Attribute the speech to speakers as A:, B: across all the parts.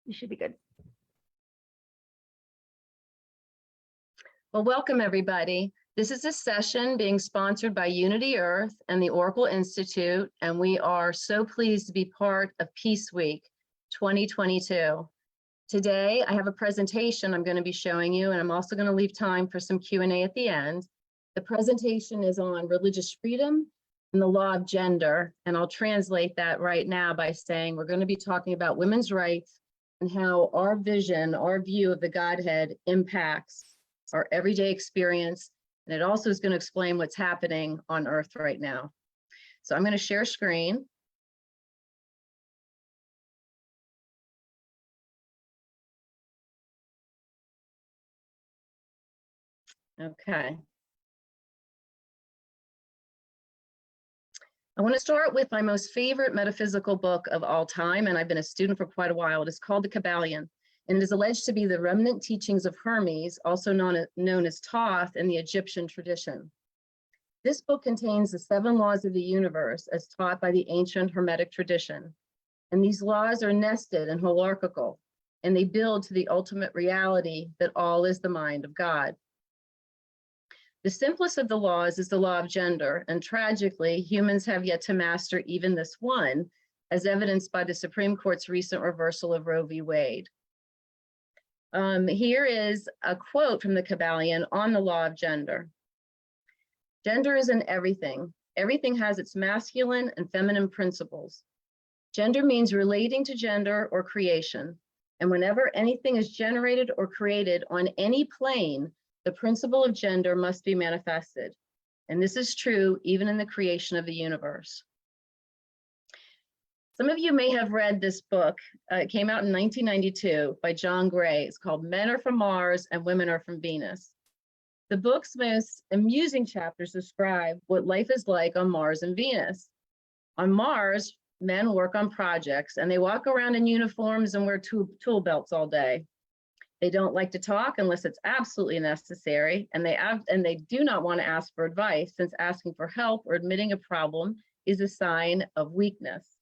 A: You should be good. Well, welcome everybody. This is a session being sponsored by Unity Earth and the Oracle Institute, and we are so pleased to be part of Peace Week 2022. Today, I have a presentation I'm going to be showing you, and I'm also going to leave time for some Q&A at the end. The presentation is on religious freedom and the law of gender, and I'll translate that right now by saying we're going to be talking about women's rights and how our vision, our view of the Godhead impacts our everyday experience. And it also is going to explain what's happening on Earth right now. So I'm going to share screen. Okay. I want to start with my most favorite metaphysical book of all time, and I've been a student for quite a while. It is called the Kybalion, and it is alleged to be the remnant teachings of Hermes, also known as Thoth in the Egyptian tradition. This book contains the 7 laws of the universe as taught by the ancient Hermetic tradition. And these laws are nested and hierarchical, and they build to the ultimate reality that all is the mind of God. The simplest of the laws is the law of gender, and tragically, humans have yet to master even this one, as evidenced by the Supreme Court's recent reversal of Roe v. Wade. Here is a quote from the Kybalion on the law of gender. Gender is in everything. Everything has its masculine and feminine principles. Gender means relating to gender or creation, and whenever anything is generated or created on any plane, the principle of gender must be manifested. And this is true even in the creation of the universe. Some of you may have read this book. It came out in 1992 by John Gray. It's called Men Are From Mars and Women Are From Venus. The book's most amusing chapters describe what life is like on Mars and Venus. On Mars, men work on projects and they walk around in uniforms and wear tool belts all day. They don't like to talk unless it's absolutely necessary, and they do not want to ask for advice, since asking for help or admitting a problem is a sign of weakness.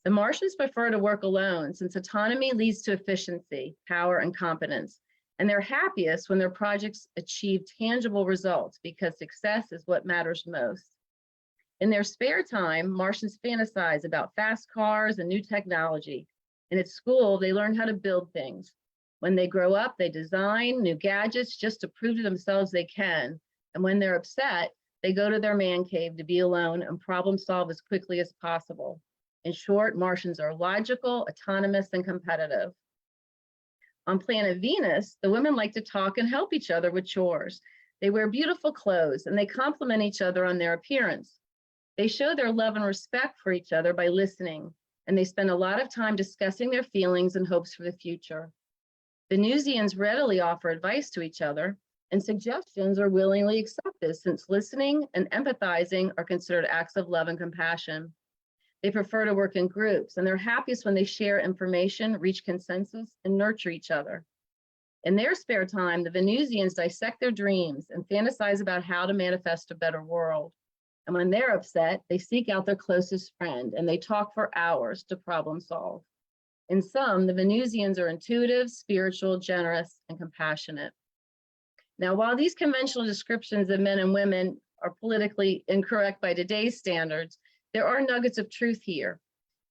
A: The Martians prefer to work alone, since autonomy leads to efficiency, power, and competence, and they're happiest when their projects achieve tangible results, because success is what matters most. In their spare time, Martians fantasize about fast cars and new technology, and at school, they learn how to build things. When they grow up, they design new gadgets just to prove to themselves they can. And when they're upset, they go to their man cave to be alone and problem solve as quickly as possible. In short, Martians are logical, autonomous, and competitive. On planet Venus, the women like to talk and help each other with chores. They wear beautiful clothes and they compliment each other on their appearance. They show their love and respect for each other by listening, and they spend a lot of time discussing their feelings and hopes for the future. Venusians readily offer advice to each other, and suggestions are willingly accepted, since listening and empathizing are considered acts of love and compassion. They prefer to work in groups, and they're happiest when they share information, reach consensus, and nurture each other. In their spare time, the Venusians dissect their dreams and fantasize about how to manifest a better world. And when they're upset, they seek out their closest friend, and they talk for hours to problem solve. In sum, the Venusians are intuitive, spiritual, generous, and compassionate. Now, while these conventional descriptions of men and women are politically incorrect by today's standards, there are nuggets of truth here.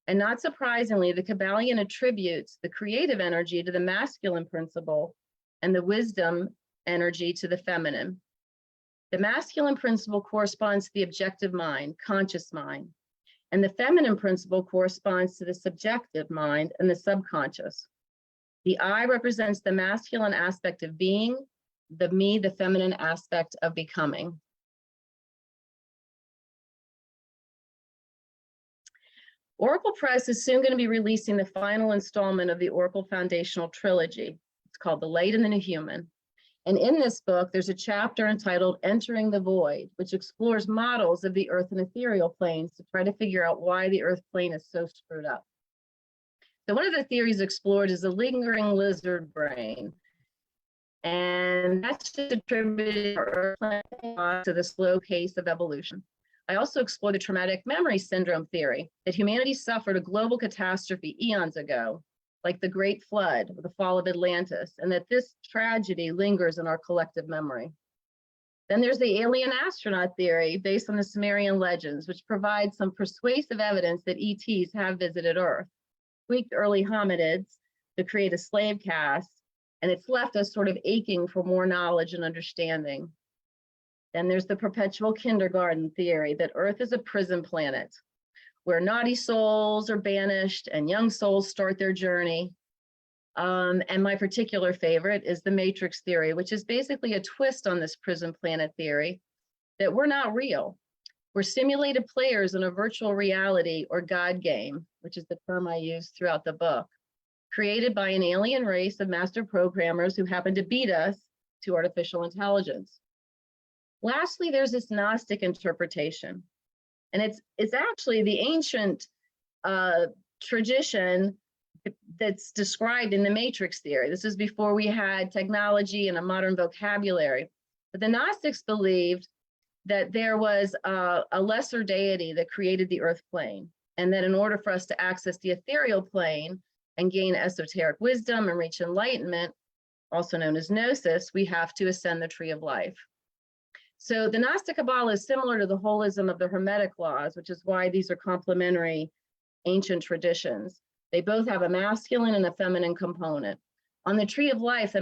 A: And not surprisingly, the Kybalion attributes the creative energy to the masculine principle and the wisdom energy to the feminine. The masculine principle corresponds to the objective mind, conscious mind. And the feminine principle corresponds to the subjective mind and the subconscious. The I represents the masculine aspect of being, the me, the feminine aspect of becoming. Oracle Press is soon going to be releasing the final installment of the Oracle Foundational Trilogy. It's called The Light and the New Human. And in this book, there's a chapter entitled Entering the Void, which explores models of the earth and ethereal planes to try to figure out why the earth plane is so screwed up. So one of the theories explored is the lingering lizard brain. And that's just attributed to the slow pace of evolution. I also explore the traumatic memory syndrome theory, that humanity suffered a global catastrophe eons ago. like the Great Flood or the fall of Atlantis, and that this tragedy lingers in our collective memory. Then there's the alien astronaut theory based on the Sumerian legends, which provides some persuasive evidence that ETs have visited Earth, tweaked early hominids to create a slave caste, and it's left us sort of aching for more knowledge and understanding. Then there's the perpetual kindergarten theory that Earth is a prison planet where naughty souls are banished and young souls start their journey. And my particular favorite is the matrix theory, which is basically a twist on this prison planet theory, that we're not real. We're simulated players in a virtual reality or God game, which is the term I use throughout the book, created by an alien race of master programmers who happen to beat us to artificial intelligence. Lastly, there's this Gnostic interpretation. And it's actually the ancient tradition that's described in the matrix theory. This is before we had technology and a modern vocabulary. But the Gnostics believed that there was a lesser deity that created the earth plane, and that in order for us to access the ethereal plane and gain esoteric wisdom and reach enlightenment, also known as gnosis, we have to ascend the tree of life. So the Gnostic Kabbalah is similar to the holism of the Hermetic laws, which is why these are complementary ancient traditions. They both have a masculine and a feminine component. On the tree of life, the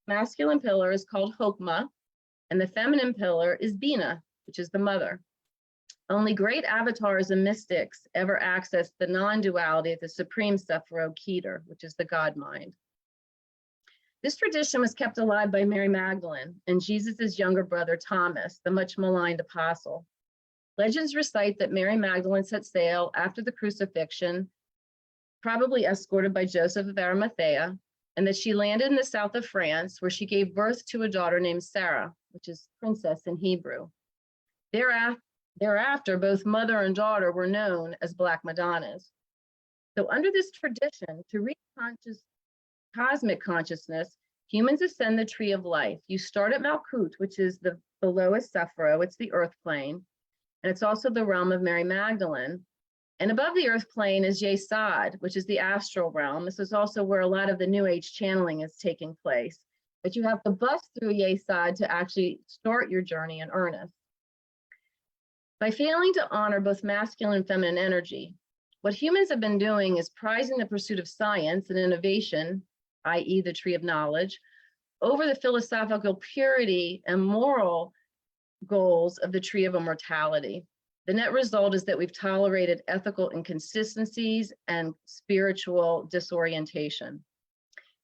A: masculine pillar is called Hokmah, and the feminine pillar is Bina, which is the mother. Only great avatars and mystics ever access the non-duality of the supreme Sephiroth Keter, which is the God mind. This tradition was kept alive by Mary Magdalene and Jesus's younger brother Thomas, the much maligned apostle. Legends recite that Mary Magdalene set sail after the crucifixion, probably escorted by Joseph of Arimathea, and that she landed in the south of France, where she gave birth to a daughter named Sarah, which is princess in Hebrew. Thereafter, both mother and daughter were known as Black Madonnas. So under this tradition, to reach cosmic consciousness, humans ascend the tree of life. You start at Malkut, which is the lowest Sephiroth, it's the earth plane, and it's also the realm of Mary Magdalene. And above the earth plane is Yesod, which is the astral realm. This is also where a lot of the New Age channeling is taking place. But you have to bust through Yesod to actually start your journey in earnest. By failing to honor both masculine and feminine energy, what humans have been doing is prizing the pursuit of science and innovation, i.e. the tree of knowledge, over the philosophical purity and moral goals of the tree of immortality. The net result is that we've tolerated ethical inconsistencies and spiritual disorientation.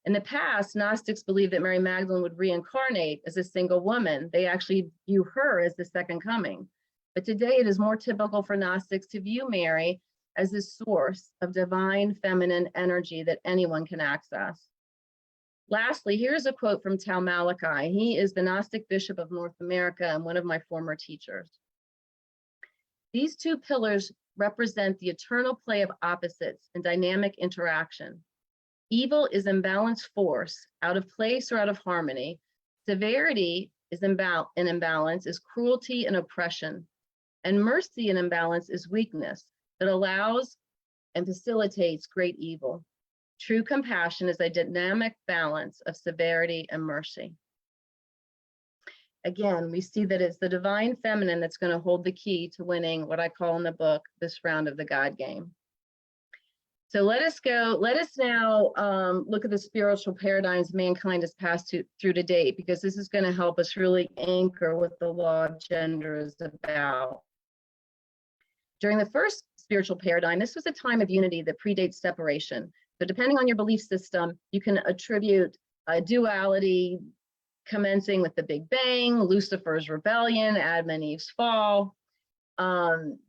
A: In the past, Gnostics believed that Mary Magdalene would reincarnate as a single woman. They actually view her as the second coming. But today it is more typical for Gnostics to view Mary as the source of divine feminine energy that anyone can access. Lastly, here's a quote from Tal Malachi. He is the Gnostic Bishop of North America and one of my former teachers. These two pillars represent the eternal play of opposites and dynamic interaction. Evil is imbalanced force, out of place or out of harmony. Severity is in imbalance is cruelty and oppression. And mercy and imbalance is weakness that allows and facilitates great evil. True compassion is a dynamic balance of severity and mercy. Again, we see that it's the divine feminine that's going to hold the key to winning what I call in the book, this round of the God game. So let us now look at the spiritual paradigms mankind has passed through to date, because this is going to help us really anchor what the law of gender is about. During the first spiritual paradigm, this was a time of unity that predates separation. So depending on your belief system, you can attribute a duality commencing with the Big Bang, Lucifer's rebellion, Adam and Eve's fall.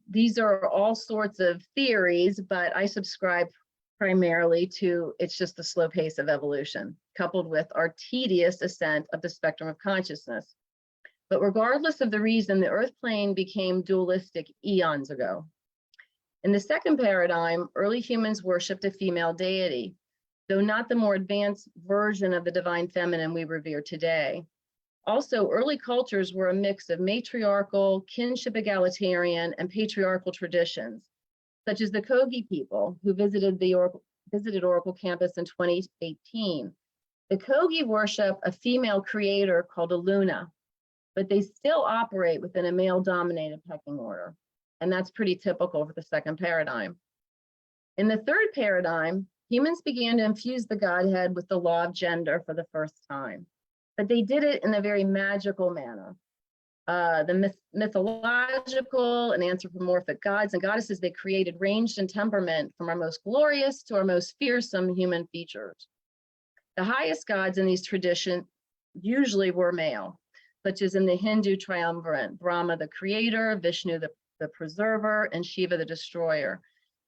A: These are all sorts of theories, but I subscribe primarily to it's just the slow pace of evolution, coupled with our tedious ascent of the spectrum of consciousness. But regardless of the reason, the earth plane became dualistic eons ago. In the second paradigm, early humans worshipped a female deity, though not the more advanced version of the divine feminine we revere today. Also, early cultures were a mix of matriarchal, kinship egalitarian, and patriarchal traditions, such as the Kogi people who visited the visited Oracle campus in 2018. The Kogi worship a female creator called a Luna, but they still operate within a male-dominated pecking order. And that's pretty typical for the second paradigm. In the third paradigm, humans began to infuse the Godhead with the law of gender for the first time, but they did it in a very magical manner. The mythological and anthropomorphic gods and goddesses they created ranged in temperament from our most glorious to our most fearsome human features. The highest gods in these traditions usually were male, such as in the Hindu triumvirate, Brahma the creator, Vishnu the preserver, and Shiva the destroyer.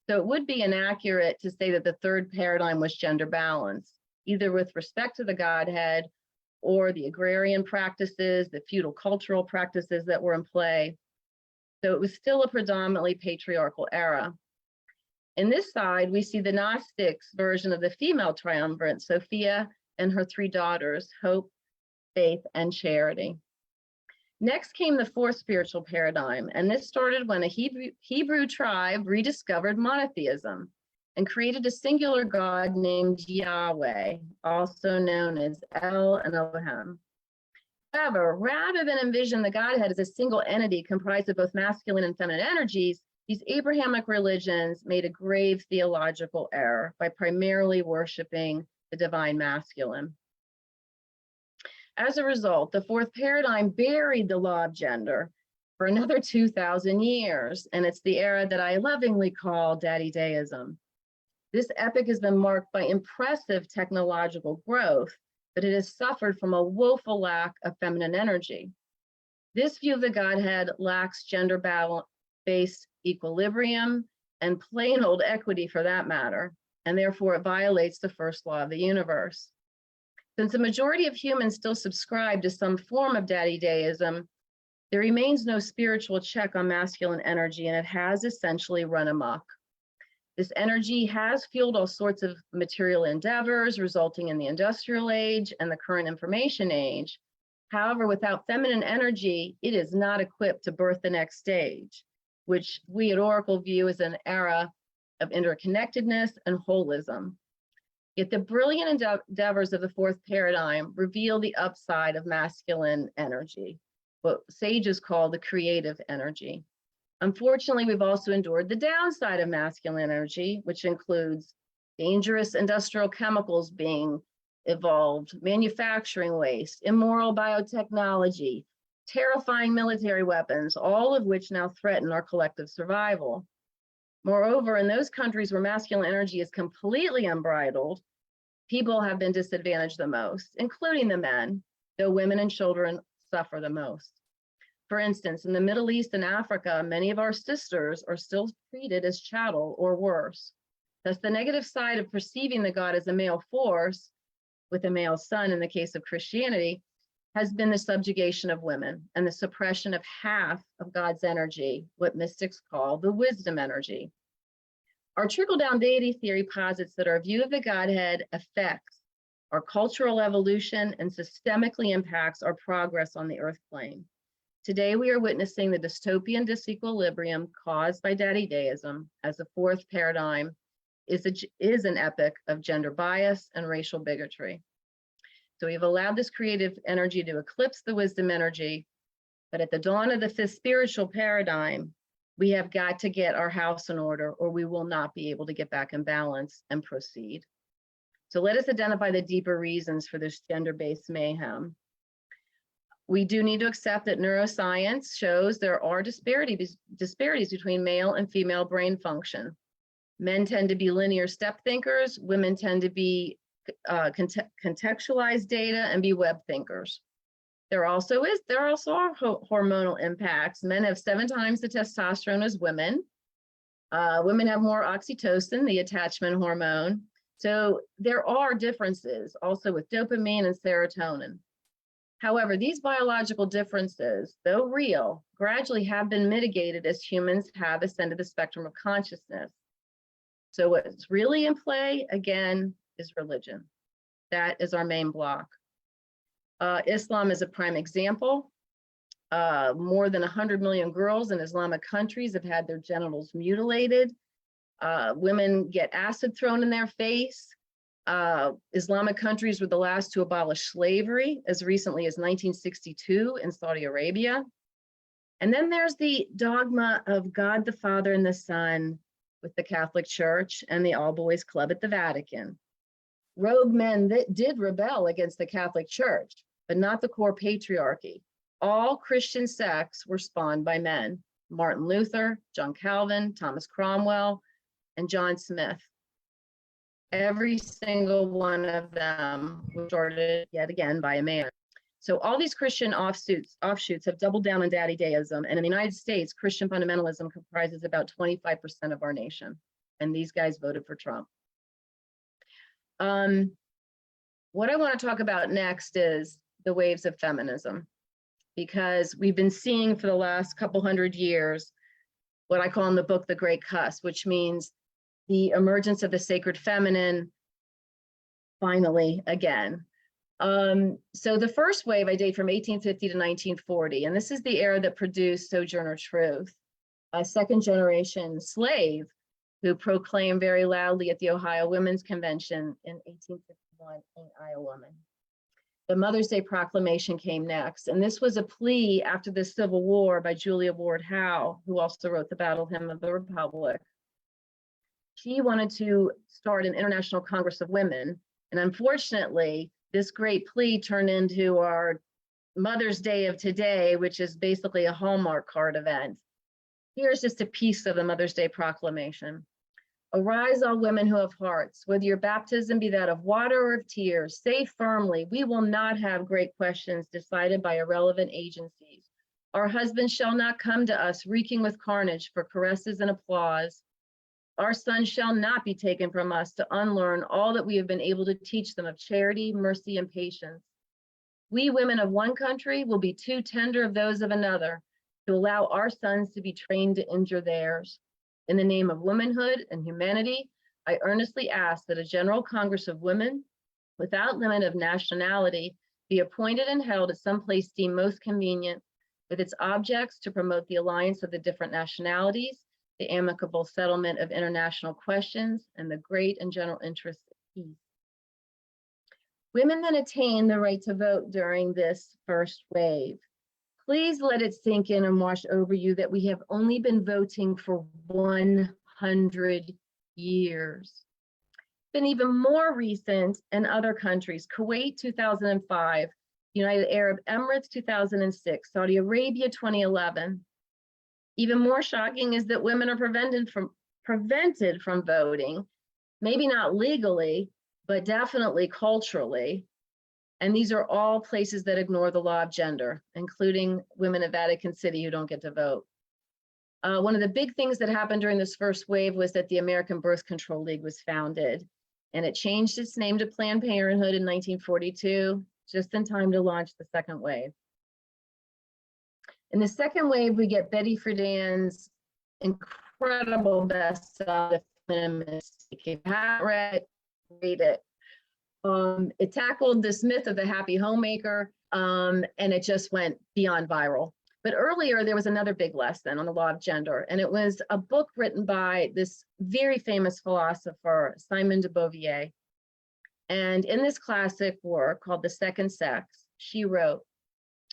A: So it would be inaccurate to say that the third paradigm was gender balanced, either with respect to the Godhead or the agrarian practices, the feudal cultural practices that were in play. So it was still a predominantly patriarchal era. In this side, we see the Gnostics version of the female triumvirate, Sophia and her three daughters, Hope, Faith, and Charity. Next came the fourth spiritual paradigm, and this started when a Hebrew tribe rediscovered monotheism and created a singular God named Yahweh, also known as El and Elohim. However, rather than envision the Godhead as a single entity comprised of both masculine and feminine energies, these Abrahamic religions made a grave theological error by primarily worshiping the divine masculine. As a result, the fourth paradigm buried the law of gender for another 2,000 years, and it's the era that I lovingly call Daddy Deism. This epoch has been marked by impressive technological growth, but it has suffered from a woeful lack of feminine energy. This view of the Godhead lacks gender-based equilibrium and plain old equity for that matter, and therefore it violates the first law of the universe. Since the majority of humans still subscribe to some form of Daddy Deism, there remains no spiritual check on masculine energy, and it has essentially run amok. This energy has fueled all sorts of material endeavors, resulting in the industrial age and the current information age. However, without feminine energy, it is not equipped to birth the next stage, which we at Oracle view as an era of interconnectedness and holism. Yet the brilliant endeavors of the fourth paradigm reveal the upside of masculine energy, what sages call the creative energy. Unfortunately, we've also endured the downside of masculine energy, which includes dangerous industrial chemicals being evolved, manufacturing waste, immoral biotechnology, terrifying military weapons, all of which now threaten our collective survival. Moreover, in those countries where masculine energy is completely unbridled, people have been disadvantaged the most, including the men, though women and children suffer the most. For instance, in the Middle East and Africa, many of our sisters are still treated as chattel or worse. Thus, the negative side of perceiving the God as a male force, with a male son in the case of Christianity, has been the subjugation of women and the suppression of half of God's energy, what mystics call the wisdom energy. Our trickle-down deity theory posits that our view of the Godhead affects our cultural evolution and systemically impacts our progress on the earth plane. Today, we are witnessing the dystopian disequilibrium caused by Daddy Deism, as the fourth paradigm is an epoch of gender bias and racial bigotry. So we've allowed this creative energy to eclipse the wisdom energy, but at the dawn of the fifth spiritual paradigm, we have got to get our house in order, or we will not be able to get back in balance and proceed. So let us identify the deeper reasons for this gender-based mayhem. We do need to accept that neuroscience shows there are disparities between male and female brain function. Men tend to be linear step thinkers, women tend to be contextualize data and be web thinkers. There also are hormonal impacts. Men have 7 times the testosterone as women. Women have more oxytocin, the attachment hormone. So there are differences also with dopamine and serotonin. However, these biological differences, though real, gradually have been mitigated as humans have ascended the spectrum of consciousness. So what's really in play, again, is religion. That is our main block. Islam is a prime example. More than 100 million girls in Islamic countries have had their genitals mutilated. Women get acid thrown in their face. Islamic countries were the last to abolish slavery as recently as 1962 in Saudi Arabia. And then there's the dogma of God the Father and the Son with the Catholic Church and the All Boys Club at the Vatican. Rogue men that did rebel against the Catholic Church, but not the core patriarchy. All Christian sects were spawned by men: Martin Luther, John Calvin, Thomas Cromwell, and John Smith. Every single one of them was started yet again by a man. So all these Christian offshoots have doubled down on daddy deism. And in the United States, Christian fundamentalism comprises about 25% of our nation. And these guys voted for Trump. What I want to talk about next is the waves of feminism, because we've been seeing for the last couple hundred years what I call in the book the Great Cuss, which means the emergence of the sacred feminine finally again. So the first wave I date from 1850 to 1940, and this is the era that produced Sojourner Truth, a second generation slave who proclaimed very loudly at the Ohio Women's Convention in 1851, "Ain't I a woman?" The Mother's Day Proclamation came next, and this was a plea after the Civil War by Julia Ward Howe, who also wrote the Battle Hymn of the Republic. She wanted to start an International Congress of Women, and unfortunately, this great plea turned into our Mother's Day of today, which is basically a Hallmark card event. Here's just a piece of the Mother's Day Proclamation. "Arise, all women who have hearts, whether your baptism be that of water or of tears, say firmly, we will not have great questions decided by irrelevant agencies. Our husbands shall not come to us reeking with carnage for caresses and applause. Our sons shall not be taken from us to unlearn all that we have been able to teach them of charity, mercy, and patience. We women of one country will be too tender of those of another to allow our sons to be trained to injure theirs. In the name of womanhood and humanity, I earnestly ask that a General Congress of Women, without limit of nationality, be appointed and held at some place deemed most convenient, with its objects to promote the alliance of the different nationalities, the amicable settlement of international questions, and the great and general interest of peace." Women then attain the right to vote during this first wave. Please let it sink in and wash over you that we have only been voting for 100 years. It's been even more recent in other countries: Kuwait 2005, United Arab Emirates 2006, Saudi Arabia 2011. Even more shocking is that women are prevented from voting, maybe not legally, but definitely culturally. And these are all places that ignore the law of gender, including women at Vatican City who don't get to vote. One of the big things that happened during this first wave was that the American Birth Control League was founded, and it changed its name to Planned Parenthood in 1942, just in time to launch the second wave. In the second wave, we get Betty Friedan's incredible bestseller, If you haven't read it. It tackled this myth of the happy homemaker, and it just went beyond viral. But earlier, there was another big lesson on the law of gender, and it was a book written by this very famous philosopher, Simone de Beauvoir. And in this classic work called The Second Sex, she wrote,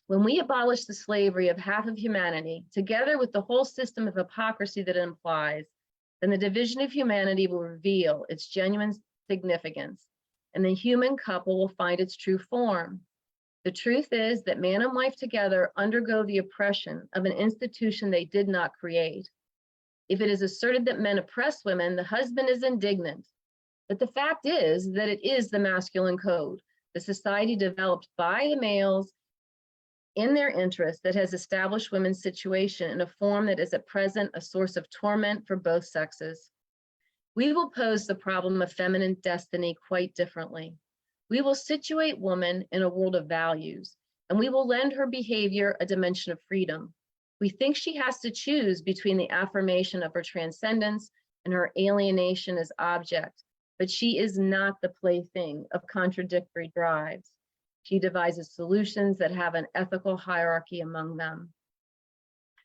A: "When we abolish the slavery of half of humanity, together with the whole system of hypocrisy that it implies, then the division of humanity will reveal its genuine significance, and the human couple will find its true form. The truth is that man and wife together undergo the oppression of an institution they did not create. If it is asserted that men oppress women, the husband is indignant. But the fact is that it is the masculine code, the society developed by the males in their interest, that has established women's situation in a form that is at present a source of torment for both sexes. We will pose the problem of feminine destiny quite differently. We will situate woman in a world of values, and we will lend her behavior a dimension of freedom. We think she has to choose between the affirmation of her transcendence and her alienation as object, but she is not the plaything of contradictory drives. She devises solutions that have an ethical hierarchy among them.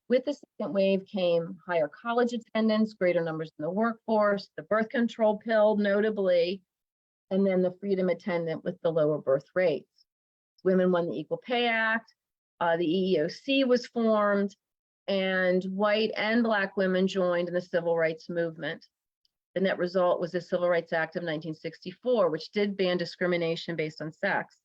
A: With the second wave came higher college attendance, greater numbers in the workforce, the birth control pill, notably, and then the freedom attendant with the lower birth rates. Women won the Equal Pay Act, the EEOC was formed, and white and Black women joined in the civil rights movement. The net result was the Civil Rights Act of 1964, which did ban discrimination based on sex.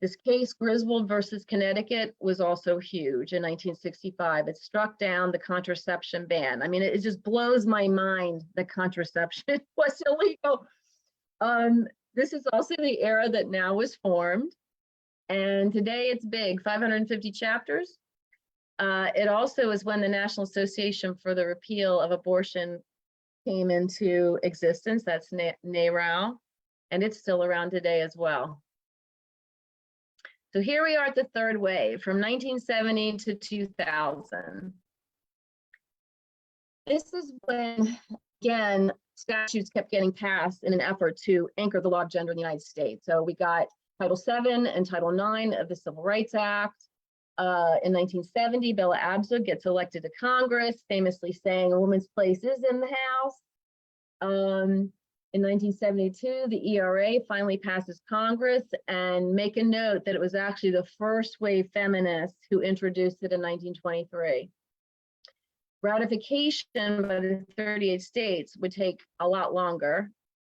A: This case, Griswold versus Connecticut, was also huge in 1965. It struck down the contraception ban. I mean, it just blows my mind that contraception was illegal. This is also the era that NOW was formed. And today it's big, 550 chapters. It also is when the National Association for the Repeal of Abortion came into existence. That's NARAL, and it's still around today as well. So here we are at the third wave, from 1970 to 2000. This is when, again, statutes kept getting passed in an effort to anchor the law of gender in the United States. So we got Title VII and Title IX of the Civil Rights Act. In 1970, Bella Abzug gets elected to Congress, famously saying a woman's place is in the House. In 1972, the ERA finally passes Congress, and make a note that it was actually the first wave feminists who introduced it in 1923. Ratification by the 38 states would take a lot longer.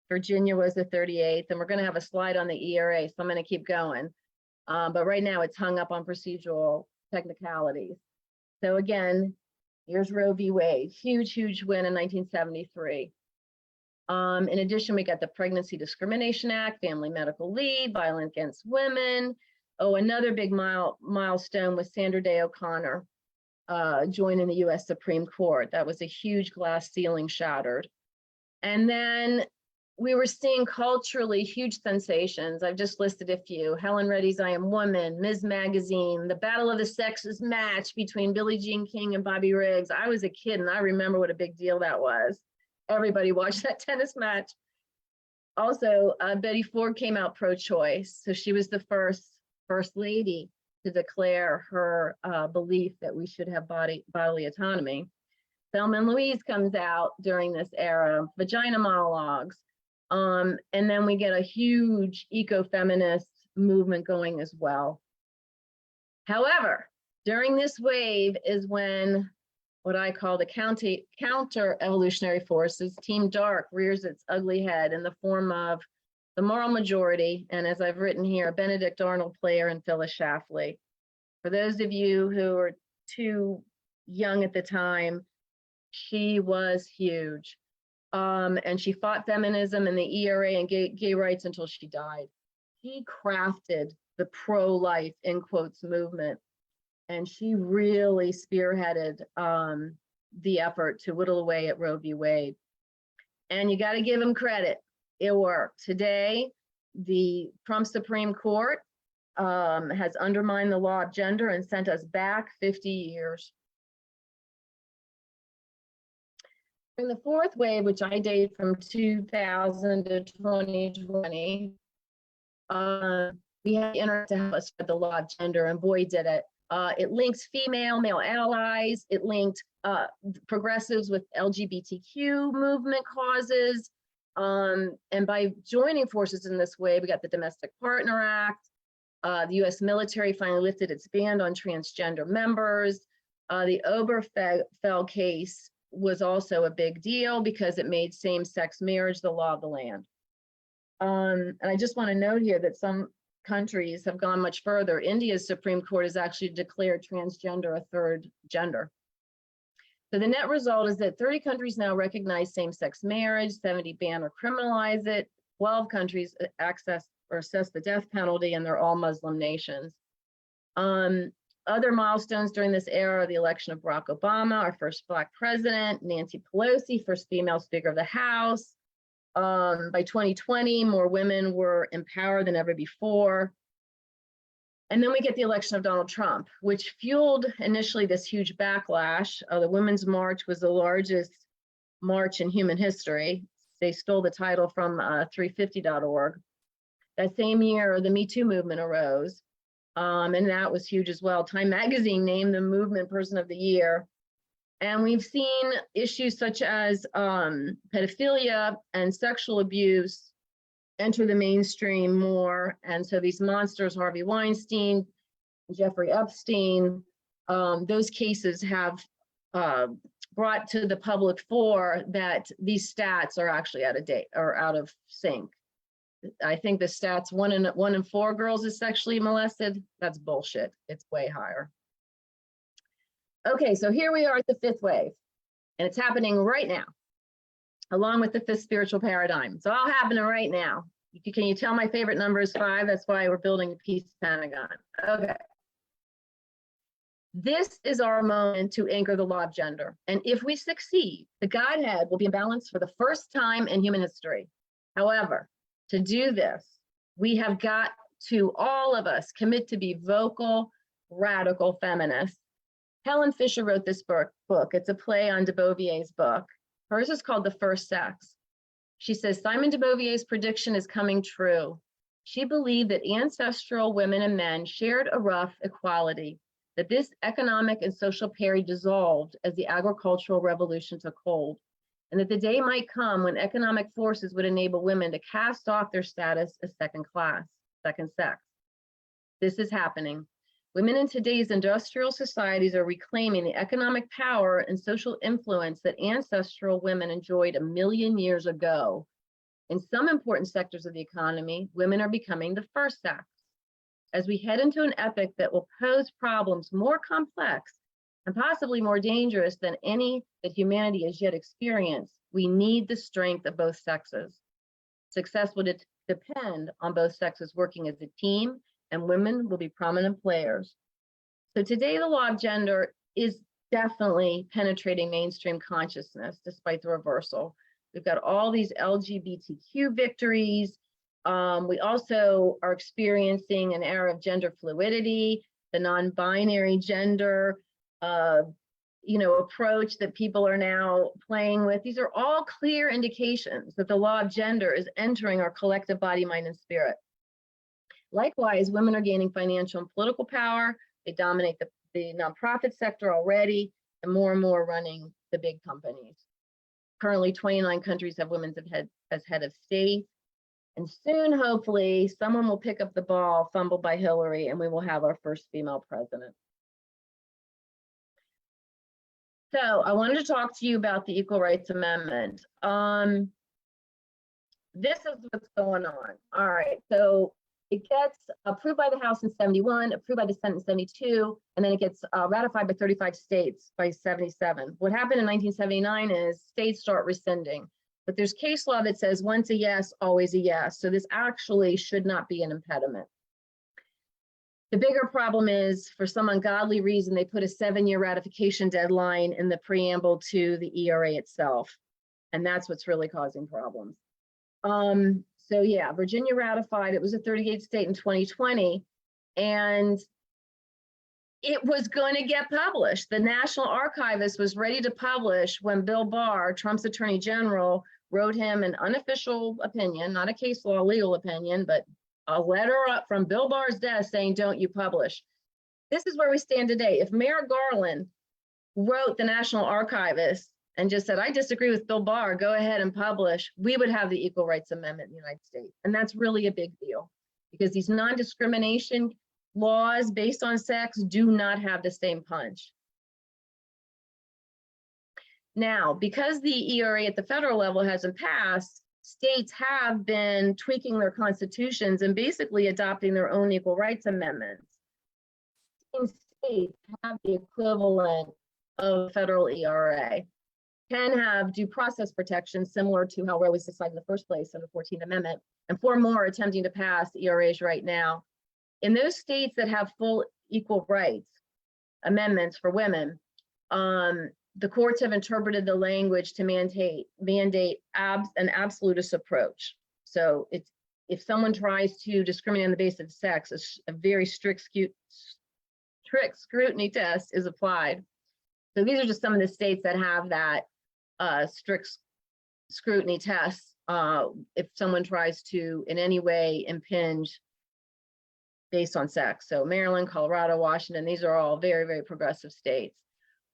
A: Virginia was the 38th, and we're going to have a slide on the ERA, so I'm going to keep going. But right now it's hung up on procedural technicalities. So again, here's Roe v. Wade, huge, huge win in 1973. In addition, we got the Pregnancy Discrimination Act, Family Medical Leave, Violence Against Women. Oh, another big milestone was Sandra Day O'Connor joining the US Supreme Court. That was a huge glass ceiling shattered. And then we were seeing culturally huge sensations. I've just listed a few. Helen Reddy's I Am Woman, Ms. Magazine, the Battle of the Sexes match between Billie Jean King and Bobby Riggs. I was a kid and I remember what a big deal that was. Everybody watched that tennis match. Also, Betty Ford came out pro-choice. So she was the first lady to declare her belief that we should have bodily autonomy. Thelma and Louise comes out during this era, vagina monologues. And then we get a huge eco-feminist movement going as well. However, during this wave is when what I call the counter-evolutionary forces, Team Dark rears its ugly head in the form of the moral majority, and as I've written here, Benedict Arnold Player and Phyllis Schlafly. For those of you who are too young at the time, she was huge. And she fought feminism and the ERA and gay rights until she died. She crafted the pro-life, in quotes, movement. And she really spearheaded the effort to whittle away at Roe v. Wade. And you got to give him credit. It worked. Today, the Trump Supreme Court has undermined the law of gender and sent us back 50 years. In the fourth wave, which I date from 2000 to 2020, we had the internet to help us spread the law of gender, and boy, did it. It links male allies. It linked progressives with LGBTQ movement causes. And by joining forces in this way, we got the Domestic Partner Act. The US military finally lifted its ban on transgender members. The Obergefell case was also a big deal because it made same-sex marriage the law of the land. And I just want to note here that some countries have gone much further. India's Supreme Court has actually declared transgender a third gender. So the net result is that 30 countries now recognize same-sex marriage, 70 ban or criminalize it, 12 countries access or assess the death penalty, and they're all Muslim nations. Other milestones during this era are the election of Barack Obama, our first Black president, Nancy Pelosi, first female Speaker of the House. By 2020, more women were empowered than ever before. And then we get the election of Donald Trump, which fueled initially this huge backlash. The Women's March was the largest march in human history. They stole the title from 350.org. That same year, the Me Too movement arose. And that was huge as well. Time Magazine named the movement person of the year. And we've seen issues such as pedophilia and sexual abuse enter the mainstream more. And so these monsters, Harvey Weinstein, Jeffrey Epstein, those cases have brought to the public fore that these stats are actually out of date or out of sync. I think the stats, one in four girls is sexually molested. That's bullshit. It's way higher. Okay, so here we are at the fifth wave, and it's happening right now, along with the fifth spiritual paradigm. It's all happening right now. Can you tell my favorite number is 5? That's why we're building a peace pentagon. Okay. This is our moment to anchor the law of gender. And if we succeed, the Godhead will be in balance for the first time in human history. However, to do this, we have got to, all of us, commit to be vocal, radical feminists. Helen Fisher wrote this book. It's a play on de Beauvoir's book. Hers is called The First Sex. She says, Simone de Beauvoir's prediction is coming true. She believed that ancestral women and men shared a rough equality, that this economic and social parity dissolved as the agricultural revolution took hold, and that the day might come when economic forces would enable women to cast off their status as second class, second sex. This is happening. Women in today's industrial societies are reclaiming the economic power and social influence that ancestral women enjoyed 1 million years ago. In some important sectors of the economy, women are becoming the first sex. As we head into an epoch that will pose problems more complex and possibly more dangerous than any that humanity has yet experienced, we need the strength of both sexes. Success will depend on both sexes working as a team, and women will be prominent players. So today, the law of gender is definitely penetrating mainstream consciousness, despite the reversal. We've got all these LGBTQ victories. We also are experiencing an era of gender fluidity, the non-binary gender, approach that people are now playing with. These are all clear indications that the law of gender is entering our collective body, mind, and spirit. Likewise, women are gaining financial and political power. They dominate the nonprofit sector already, and more running the big companies. Currently, 29 countries have women as head of state. And soon, hopefully, someone will pick up the ball fumbled by Hillary, and we will have our first female president. So I wanted to talk to you about the Equal Rights Amendment. This is what's going on. All right, so it gets approved by the House in 71, approved by the Senate in 72, and then it gets ratified by 35 states by 77. What happened in 1979 is states start rescinding, but there's case law that says once a yes, always a yes. So this actually should not be an impediment. The bigger problem is, for some ungodly reason, they put a 7-year ratification deadline in the preamble to the ERA itself. And that's what's really causing problems. So yeah, Virginia ratified. It was a 38 state in 2020, and it was going to get published. The National Archivist was ready to publish when Bill Barr, Trump's Attorney General, wrote him an unofficial opinion, not a case law legal opinion, but a letter up from Bill Barr's desk saying, don't you publish. This is where we stand today. If Merrick Garland wrote the National Archivist and just said, I disagree with Bill Barr, go ahead and publish, we would have the Equal Rights Amendment in the United States. And that's really a big deal, because these non-discrimination laws based on sex do not have the same punch. Now, because the ERA at the federal level hasn't passed, states have been tweaking their constitutions and basically adopting their own equal rights amendments. States have the equivalent of federal ERA, can have due process protections similar to how Roe was decided in the first place in the 14th Amendment, and 4 more are attempting to pass ERAs right now. In those states that have full equal rights amendments for women, the courts have interpreted the language to mandate an absolutist approach. So it's, if someone tries to discriminate on the basis of sex, a very strict scrutiny test is applied. So these are just some of the states that have that strict scrutiny test. If someone tries to in any way impinge based on sex. So Maryland, Colorado, Washington, these are all very, very progressive states.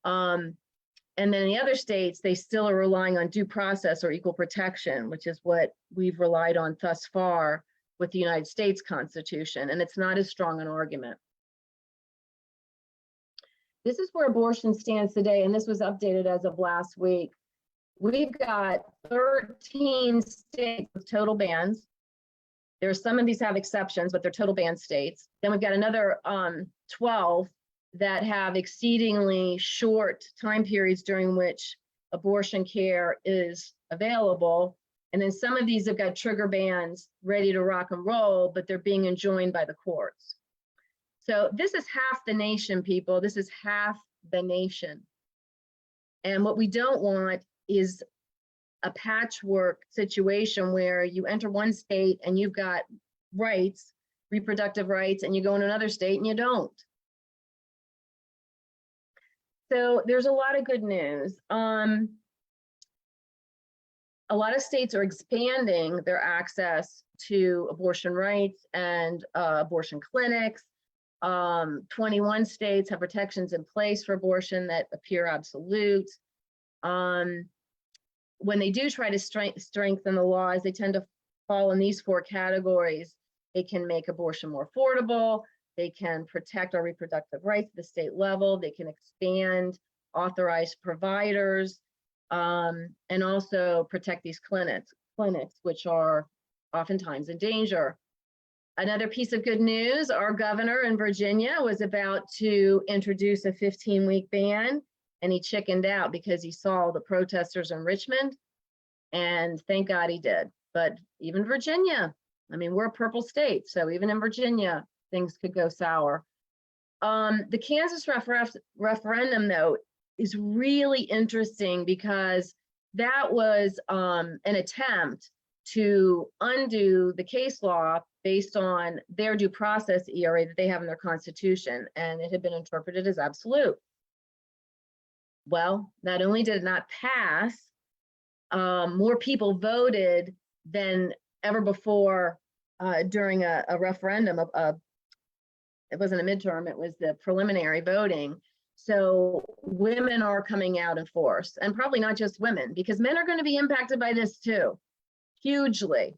A: And then in the other states, they still are relying on due process or equal protection, which is what we've relied on thus far with the United States Constitution, and it's not as strong an argument. This is where abortion stands today, and this was updated as of last week. We've got 13 states with total bans. There's some of these have exceptions, but they're total ban states. Then we've got another 12 that have exceedingly short time periods during which abortion care is available. And then some of these have got trigger bans ready to rock and roll, but they're being enjoined by the courts. So this is half the nation, people. This is half the nation. And what we don't want is a patchwork situation where you enter one state and you've got rights, reproductive rights, and you go in another state and you don't. So there's a lot of good news. A lot of states are expanding their access to abortion rights and abortion clinics. 21 states have protections in place for abortion that appear absolute. When they do try to strengthen the laws, they tend to fall in these 4 categories. They can make abortion more affordable. They can protect our reproductive rights at the state level. They can expand authorized providers, and also protect these clinics, which are oftentimes in danger. Another piece of good news, our governor in Virginia was about to introduce a 15-week ban, and he chickened out because he saw the protesters in Richmond, and thank God he did. But even Virginia, I mean, we're a purple state, so even in Virginia, things could go sour. The Kansas referendum, though, is really interesting because that was an attempt to undo the case law based on their due process ERA that they have in their constitution, and it had been interpreted as absolute. Well, not only did it not pass, more people voted than ever before during a referendum. It wasn't a midterm, it was the preliminary voting. So women are coming out in force, and probably not just women, because men are going to be impacted by this too, hugely.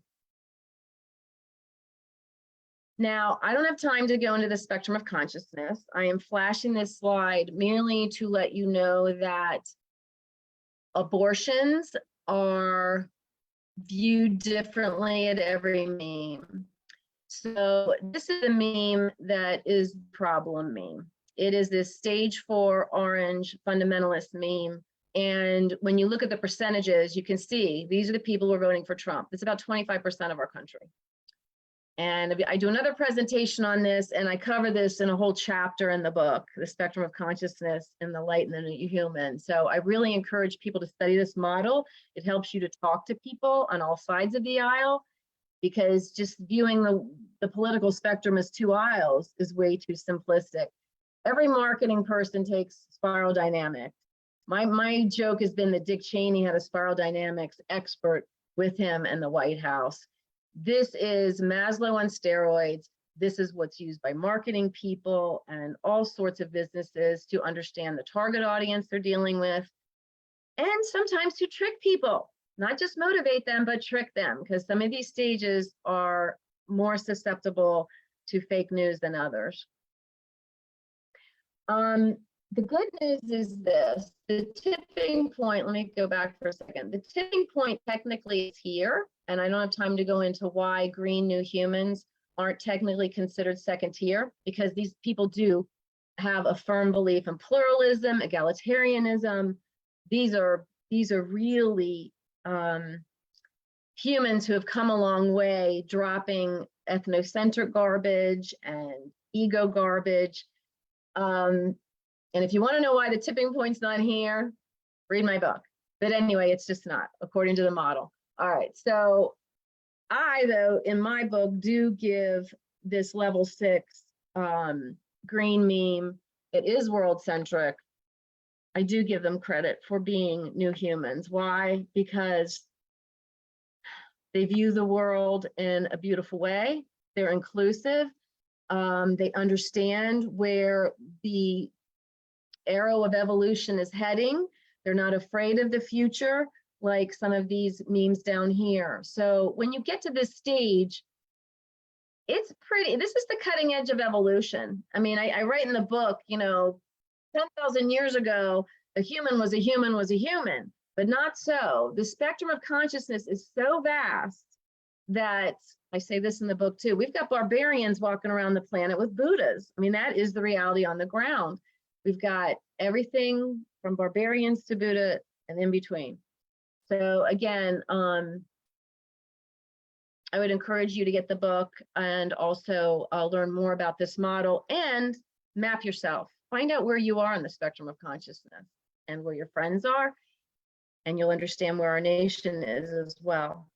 A: Now, I don't have time to go into the spectrum of consciousness. I am flashing this slide merely to let you know that abortions are viewed differently at every meme. So this is a meme that is the problem meme. It is this stage 4 orange fundamentalist meme. And when you look at the percentages, you can see these are the people who are voting for Trump. It's about 25% of our country. And I do another presentation on this, and I cover this in a whole chapter in the book, The Spectrum of Consciousness and the Light and the New Human. So I really encourage people to study this model. It helps you to talk to people on all sides of the aisle, because just viewing the political spectrum as 2 aisles is way too simplistic. Every marketing person takes spiral dynamics. My joke has been that Dick Cheney had a spiral dynamics expert with him in the White House. This is Maslow on steroids. This is what's used by marketing people and all sorts of businesses to understand the target audience they're dealing with, and sometimes to trick people, not just motivate them, but trick them, because some of these stages are more susceptible to fake news than others. The good news is this, the tipping point, let me go back for a second. The tipping point technically is here, and I don't have time to go into why green new humans aren't technically considered second tier, because these people do have a firm belief in pluralism, egalitarianism. These are really humans who have come a long way, dropping ethnocentric garbage and ego garbage. And if you want to know why the tipping point's not here, read my book. But anyway, it's just not, according to the model. All right, so I, though, in my book, do give this level 6 green meme. It is world-centric. I do give them credit for being new humans. Why? Because they view the world in a beautiful way. They're inclusive. They understand where the arrow of evolution is heading. They're not afraid of the future, like some of these memes down here. So when you get to this stage, it's pretty, this is the cutting edge of evolution. I mean, I write in the book, 10,000 years ago, a human was a human was a human, but not so. The spectrum of consciousness is so vast that, I say this in the book too, we've got barbarians walking around the planet with Buddhas. I mean, that is the reality on the ground. We've got everything from barbarians to Buddha and in between. So again, I would encourage you to get the book and also learn more about this model and map yourself. Find out where you are on the spectrum of consciousness and where your friends are, and you'll understand where our nation is as well.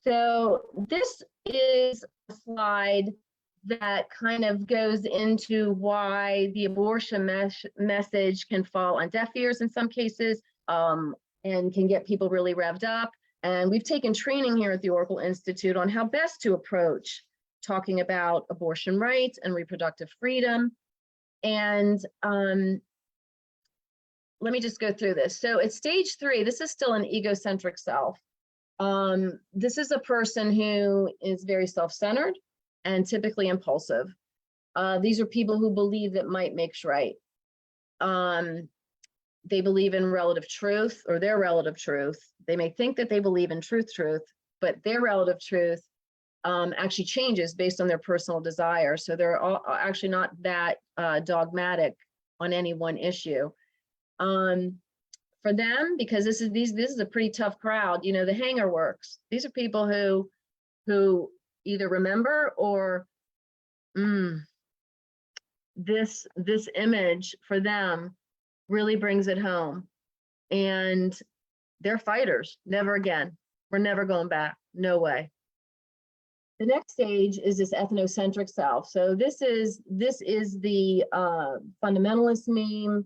A: So this is a slide that kind of goes into why the abortion message can fall on deaf ears in some cases, and can get people really revved up. And we've taken training here at the Oracle Institute on how best to approach talking about abortion rights and reproductive freedom. And let me just go through this. So at stage 3, this is still an egocentric self. This is a person who is very self-centered and typically impulsive. These are people who believe that might makes right. They believe in relative truth, or their relative truth. They may think that they believe in truth, but their relative truth actually changes based on their personal desire. So they're all actually not that dogmatic on any one issue. For them, because this is a pretty tough crowd, the hanger works. These are people who either remember or this image for them really brings it home. And they're fighters. Never again. We're never going back. No way. The next stage is this ethnocentric self. So this is the fundamentalist meme.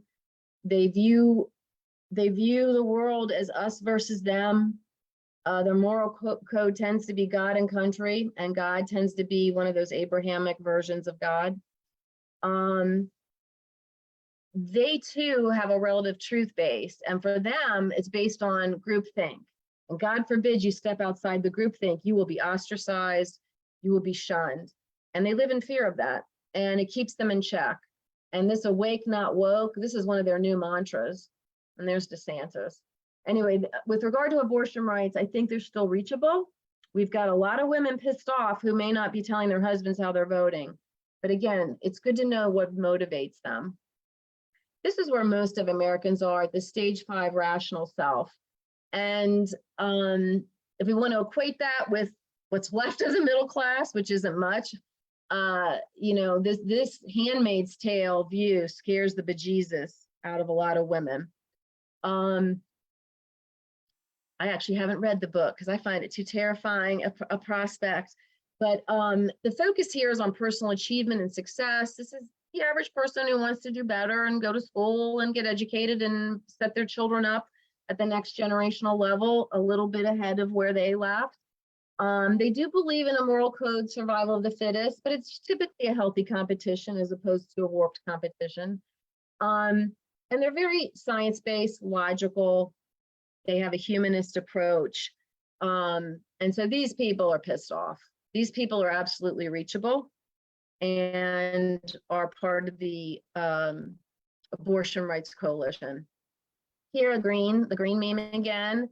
A: They view the world as us versus them. Their moral code tends to be God and country, and God tends to be one of those Abrahamic versions of God. They too have a relative truth base, and for them, it's based on groupthink. And God forbid you step outside the groupthink, you will be ostracized, you will be shunned. And they live in fear of that, and it keeps them in check. And this awake, not woke, this is one of their new mantras. And there's DeSantis. Anyway, with regard to abortion rights, I think they're still reachable. We've got a lot of women pissed off who may not be telling their husbands how they're voting. But again, it's good to know what motivates them. This is where most of Americans are at the stage 5 rational self. And if we want to equate that with what's left of the middle class, which isn't much, this Handmaid's Tale view scares the bejesus out of a lot of women. I actually haven't read the book because I find it too terrifying a prospect. But the focus here is on personal achievement and success. This is the average person who wants to do better and go to school and get educated and set their children up at the next generational level, a little bit ahead of where they left. They do believe in a moral code, survival of the fittest, but it's typically a healthy competition as opposed to a warped competition. And they're very science-based, logical. They have a humanist approach. And so these people are pissed off. These people are absolutely reachable and are part of the abortion rights coalition. Here, the green meme again.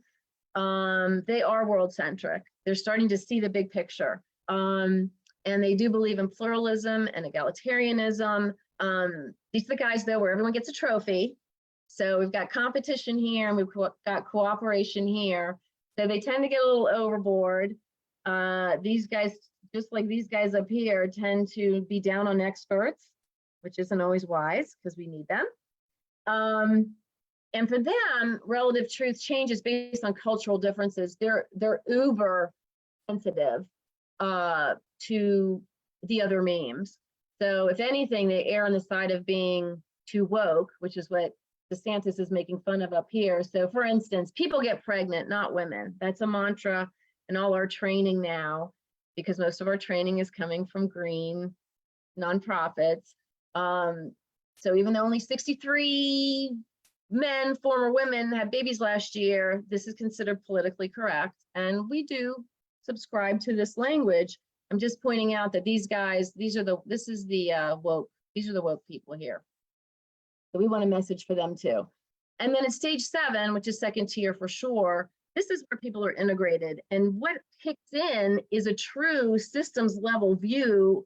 A: They are world-centric. They're starting to see the big picture. And they do believe in pluralism and egalitarianism. These are the guys, though, where everyone gets a trophy. So we've got competition here and we've got cooperation here. So they tend to get a little overboard. These guys, just like these guys up here, tend to be down on experts, which isn't always wise because we need them. And for them, relative truth changes based on cultural differences. They're uber sensitive to the other memes. So if anything, they err on the side of being too woke, which is what DeSantis is making fun of up here. So for instance, people get pregnant, not women. That's a mantra in all our training now. because most of our training is coming from green nonprofits. So even though only 63 men, former women, had babies last year, this is considered politically correct. And we do subscribe to this language. I'm just pointing out that these guys, these are the woke people here. So we want a message for them too. And then at stage 7, which is second tier for sure, this is where people are integrated. And what kicks in is a true systems level view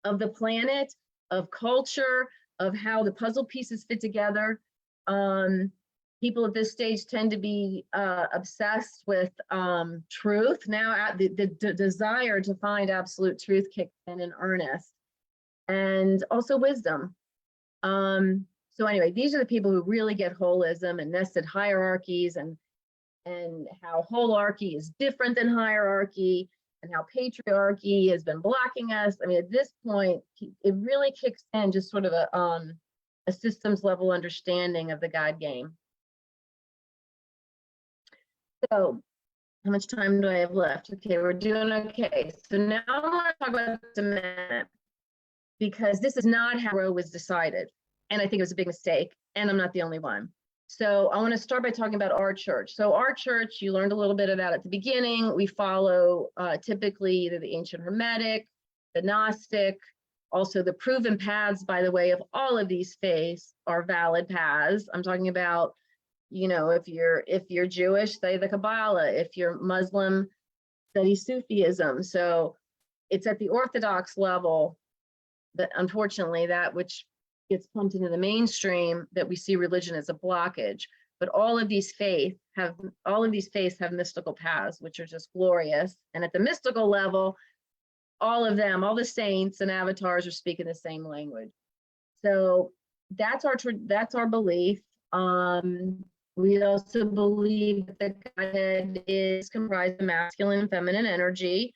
A: of the planet, of culture, of how the puzzle pieces fit together. People at this stage tend to be obsessed with truth. Now the desire to find absolute truth kicks in earnest, and also wisdom. So anyway, these are the people who really get holism and nested hierarchies, and how holarchy is different than hierarchy, and how patriarchy has been blocking us. I mean, at this point, it really kicks in just sort of a systems level understanding of the God game. So how much time do I have left? Okay, we're doing okay. So now I want to talk about the amendment, because this is not how Roe was decided. And I think it was a big mistake, and I'm not the only one. So I want to start by talking about our church. So our church, you learned a little bit about at the beginning. We follow typically either the ancient Hermetic, the Gnostic, also the proven paths, by the way, of all of these faiths are valid paths. I'm talking about, you know, if you're Jewish, study the Kabbalah. If you're Muslim, study Sufism. So it's at the Orthodox level that, unfortunately, that which gets pumped into the mainstream, that we see religion as a blockage. But all of these faiths have mystical paths, which are just glorious. And at the mystical level, all of them, all the saints and avatars are speaking the same language. So that's our belief. We also believe that the Godhead is comprised of masculine and feminine energy.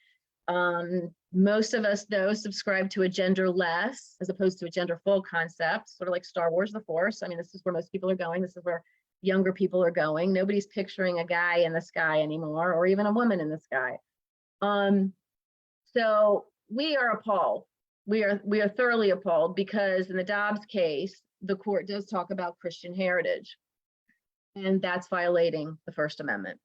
A: Most of us, though, subscribe to a genderless as opposed to a genderful concept, sort of like Star Wars, the Force. I mean, this is where most people are going. This is where younger people are going. Nobody's picturing a guy in the sky anymore, or even a woman in the sky. So we are appalled. We are thoroughly appalled, because in the Dobbs case, the court does talk about Christian heritage, and that's violating the First Amendment,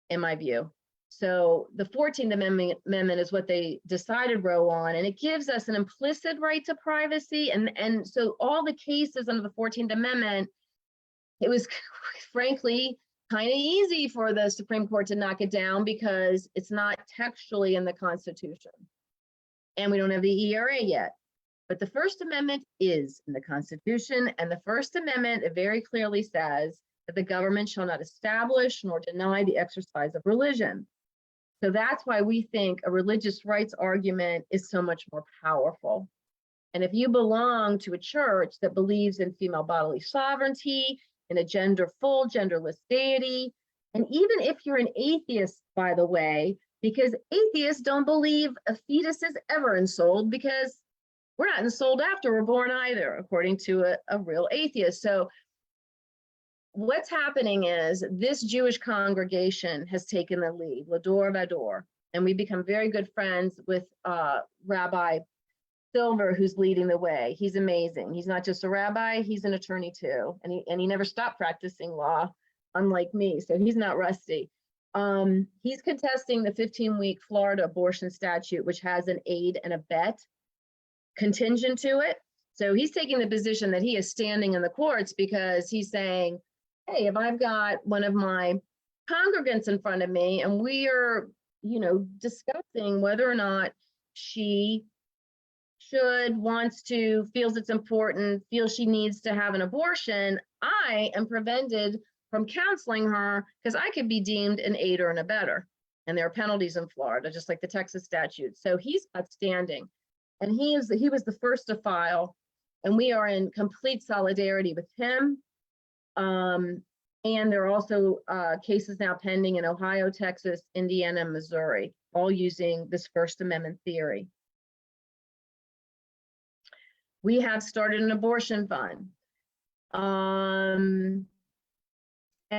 A: in my view. So the 14th Amendment is what they decided Roe on, and it gives us an implicit right to privacy. And so all the cases under the 14th Amendment, it was frankly kind of easy for the Supreme Court to knock it down, because it's not textually in the Constitution. And we don't have the ERA yet. But the First Amendment is in the Constitution, and the First Amendment, it very clearly says that the government shall not establish nor deny the exercise of religion. So that's why we think a religious rights argument is so much more powerful. And if you belong to a church that believes in female bodily sovereignty, in a genderful, genderless deity, and even if you're an atheist, by the way, because atheists don't believe a fetus is ever ensouled, because we're not ensouled after we're born either, according to a real atheist. So what's happening is this Jewish congregation has taken the lead, Lador Vador, and we become very good friends with Rabbi Silver, who's leading the way. He's amazing. He's not just a rabbi, he's an attorney too. And he never stopped practicing law, unlike me, so he's not rusty. He's contesting the 15-week Florida abortion statute, which has an aid and abet contingent to it. So he's taking the position that he is standing in the courts, because he's saying, hey, if I've got one of my congregants in front of me and we are, discussing whether or not she wants to, feels it's important, feels she needs to have an abortion, I am prevented from counseling her, because I could be deemed an aider and abetter. And there are penalties in Florida, just like the Texas statute. So he's outstanding. And he was the first to file, and we are in complete solidarity with him. And there are also cases now pending in Ohio, Texas, Indiana, and Missouri, all using this First Amendment theory. We have started an abortion fund. And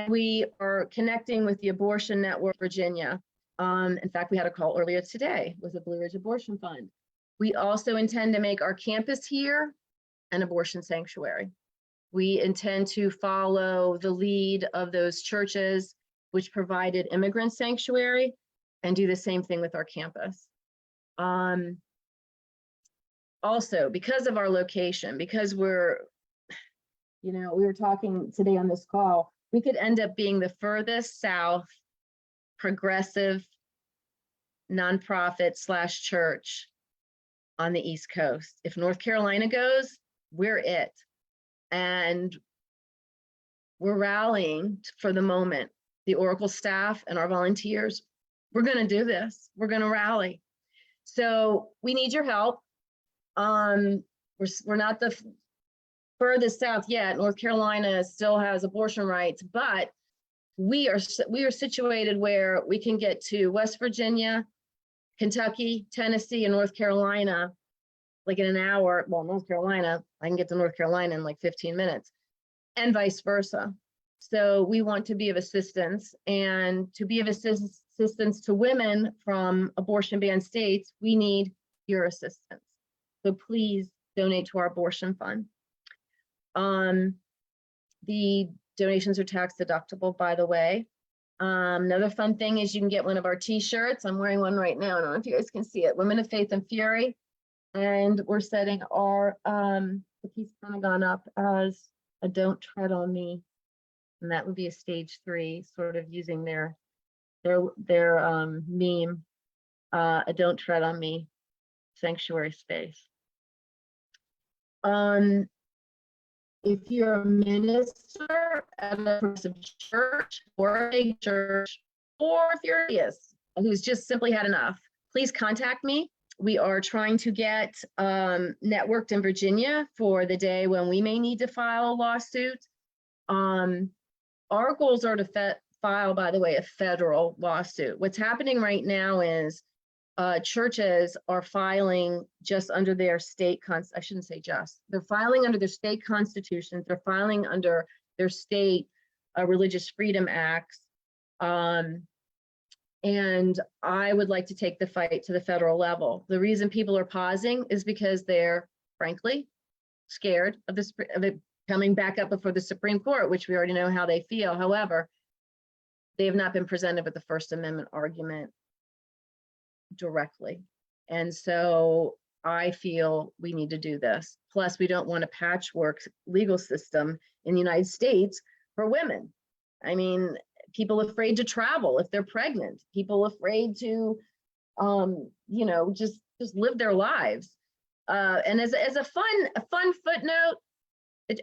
A: we are connecting with the Abortion Network Virginia. In fact, we had a call earlier today with the Blue Ridge Abortion Fund. We also intend to make our campus here an abortion sanctuary. We intend to follow the lead of those churches which provided immigrant sanctuary and do the same thing with our campus. Also, because of our location, because we're, we were talking today on this call, we could end up being the furthest south progressive nonprofit / church on the East Coast. If North Carolina goes, we're it. And we're rallying for the moment. The Oracle staff and our volunteers, we're going to do this. We're going to rally. So we need your help. We're not the furthest south yet. North Carolina still has abortion rights, but we are situated where we can get to West Virginia, Kentucky, Tennessee, and North Carolina like in an hour. Well, North Carolina, I can get to North Carolina in like 15 minutes, and vice versa. So we want to be of assistance, and to be of assistance to women from abortion banned states, we need your assistance. So please donate to our abortion fund. The donations are tax deductible, by the way. Another fun thing is you can get one of our t-shirts. I'm wearing one right now. I don't know if you guys can see it. Women of Faith and Fury. And we're setting our the piece kind of gone up as a "Don't Tread on Me," and that would be a stage 3, sort of using their meme, a "Don't Tread on Me" sanctuary space. If you're a minister at a progressive church or a big church, or if you're who's just simply had enough, please contact me. We are trying to get networked in Virginia for the day when we may need to file a lawsuit. Our goals are to file, by the way, a federal lawsuit. What's happening right now is churches are filing just under their state, I shouldn't say just, they're filing under their state constitutions, they're filing under their state religious freedom acts. And I would like to take the fight to the federal level. The reason people are pausing is because they're, frankly, scared of it coming back up before the Supreme Court, which we already know how they feel. However, they have not been presented with the First Amendment argument directly. And so I feel we need to do this. Plus, we don't want a patchwork legal system in the United States for women. I mean, people afraid to travel if they're pregnant, people afraid to, just live their lives. And as a fun footnote,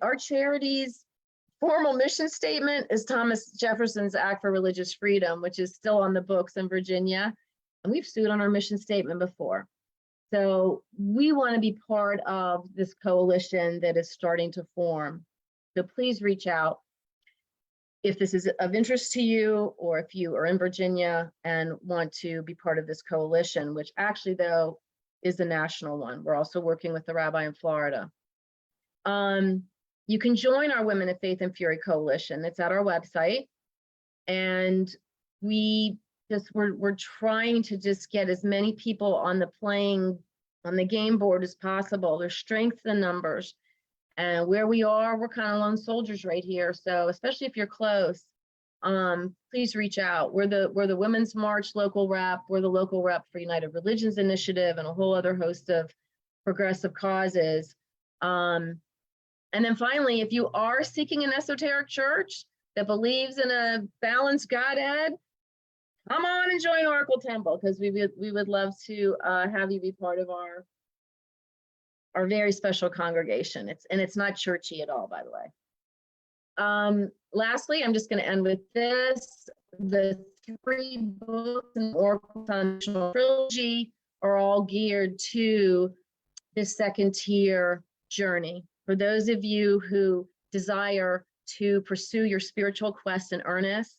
A: our charity's formal mission statement is Thomas Jefferson's Act for Religious Freedom, which is still on the books in Virginia. And we've sued on our mission statement before. So we want to be part of this coalition that is starting to form. So please reach out if this is of interest to you, or if you are in Virginia and want to be part of this coalition, which actually, though, is a national one. We're also working with the rabbi in Florida. You can join our Women of Faith and Fury coalition. It's at our website. And we're trying to just get as many people on the game board as possible. There's strength in numbers. And where we are, we're kind of lone soldiers right here. So especially if you're close, please reach out. We're the Women's March local rep. We're the local rep for United Religions Initiative and a whole other host of progressive causes. And then finally, if you are seeking an esoteric church that believes in a balanced Godhead, come on and join Oracle Temple, because we would love to have you be part of our very special congregation. It's not churchy at all, by the way. Lastly, I'm just going to end with this. The 3 books in the Oracle Foundational Trilogy are all geared to this second tier journey. For those of you who desire to pursue your spiritual quest in earnest,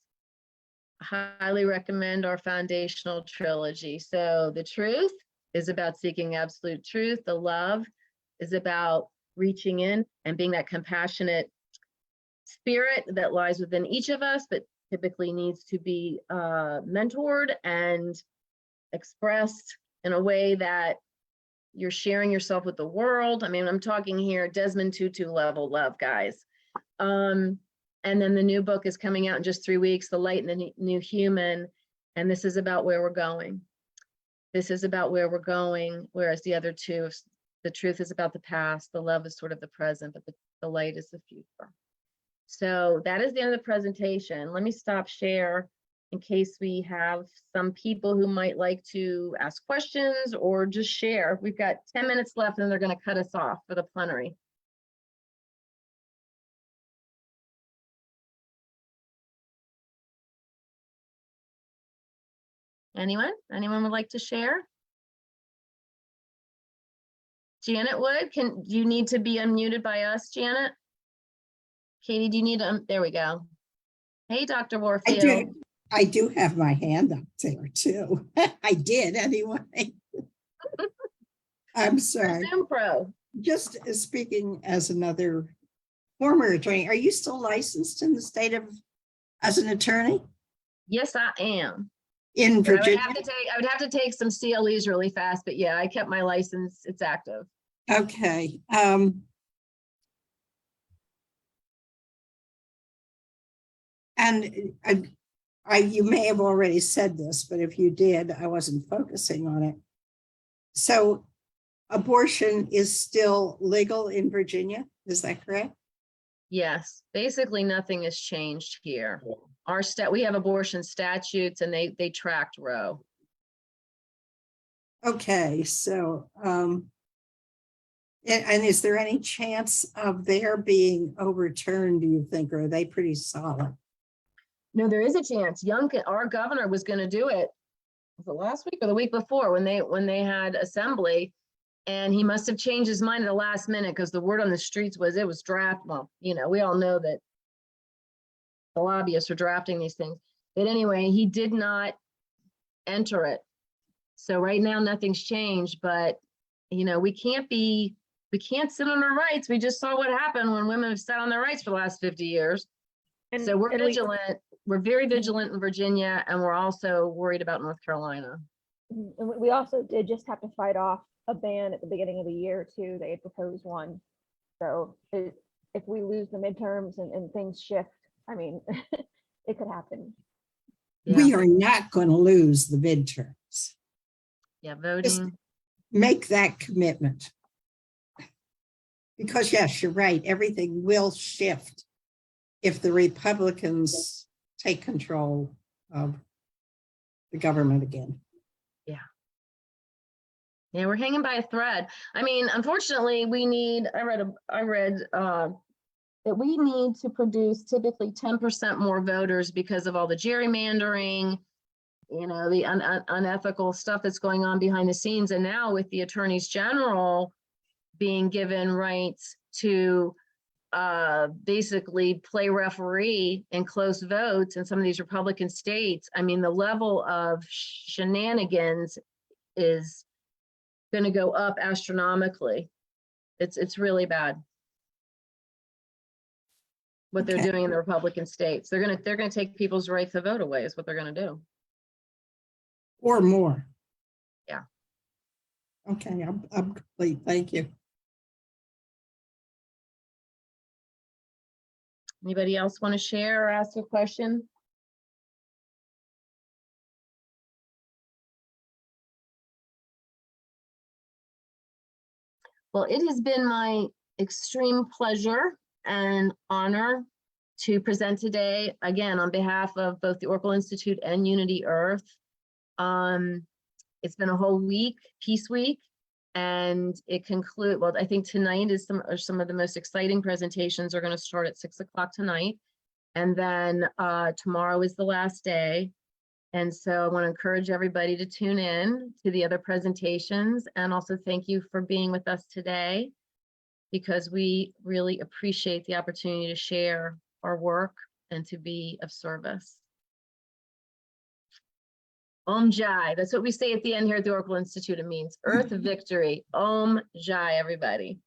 A: I highly recommend our foundational trilogy. So the truth is about seeking absolute truth. The love is about reaching in and being that compassionate spirit that lies within each of us, but typically needs to be mentored and expressed in a way that you're sharing yourself with the world. I mean, I'm talking here Desmond Tutu level love, guys. And then the new book is coming out in just 3 weeks, The Light and the New Human. And this is about where we're going. This is about where we're going, whereas the other two, the truth is about the past, the love is sort of the present, but the light is the future. So that is the end of the presentation. Let me stop share in case we have some people who might like to ask questions or just share. We've got 10 minutes left and they're going to cut us off for the plenary. Anyone? Anyone would like to share? Janet Wood, do you need to be unmuted by us, Janet? Katie, do you need to, there we go. Hey, Dr. Warfield.
B: I do have my hand up there too. I did anyway. I'm sorry.
A: Zoom Pro.
B: Just speaking as another former attorney, are you still licensed in the state of, as an attorney?
A: Yes, I am.
B: In Virginia?
A: I would have to take some CLEs really fast, but yeah, I kept my license. It's active.
B: Okay. And you may have already said this, but if you did, I wasn't focusing on it. So abortion is still legal in Virginia, is that correct?
A: Yes, basically nothing has changed here. We have abortion statutes and they tracked Roe.
B: Okay, so and is there any chance of their being overturned, do you think, or are they pretty solid?
A: No, there is a chance. Our governor was going to do it. Was it last week or the week before when they had assembly, and he must have changed his mind at the last minute because the word on the streets was it was draft. Well, you know, we all know that the lobbyists are drafting these things. But anyway, he did not enter it. So right now nothing's changed, but you know, we can't sit on our rights. We just saw what happened when women have sat on their rights for the last 50 years. And so we're vigilant. We're very vigilant in Virginia, and we're also worried about North Carolina.
C: And we also did just have to fight off a ban at the beginning of the year too. They had proposed one. So if we lose the midterms and things shift, I mean, it could happen.
A: Yeah.
B: We are not going to lose the midterms.
A: Yeah, voting.
B: Just make that commitment. Because yes, you're right, everything will shift if the Republicans take control of the government again.
A: Yeah, we're hanging by a thread. I mean, unfortunately, I read that we need to produce typically 10% more voters because of all the gerrymandering, you know, the unethical stuff that's going on behind the scenes. And now with the attorneys general being given rights to basically play referee in close votes in some of these Republican states, I mean, the level of shenanigans is going to go up astronomically. It's really bad what they're doing in the Republican states. They're going to take people's right to vote away is what they're going to do.
B: Or more.
A: Yeah.
B: Okay, I'm complete. Thank you.
A: Anybody else want to share or ask a question? Well, it has been my extreme pleasure and honor to present today, again, on behalf of both the Oracle Institute and Unity Earth. It's been a whole week, Peace Week, and it concludes, well, I think tonight is some of the most exciting presentations are going to start at 6 o'clock tonight. And then tomorrow is the last day. And so I want to encourage everybody to tune in to the other presentations, and also thank you for being with us today, because we really appreciate the opportunity to share our work and to be of service. Om Jai, that's what we say at the end here at the Oracle Institute. It means Earth Victory. Om Jai, everybody.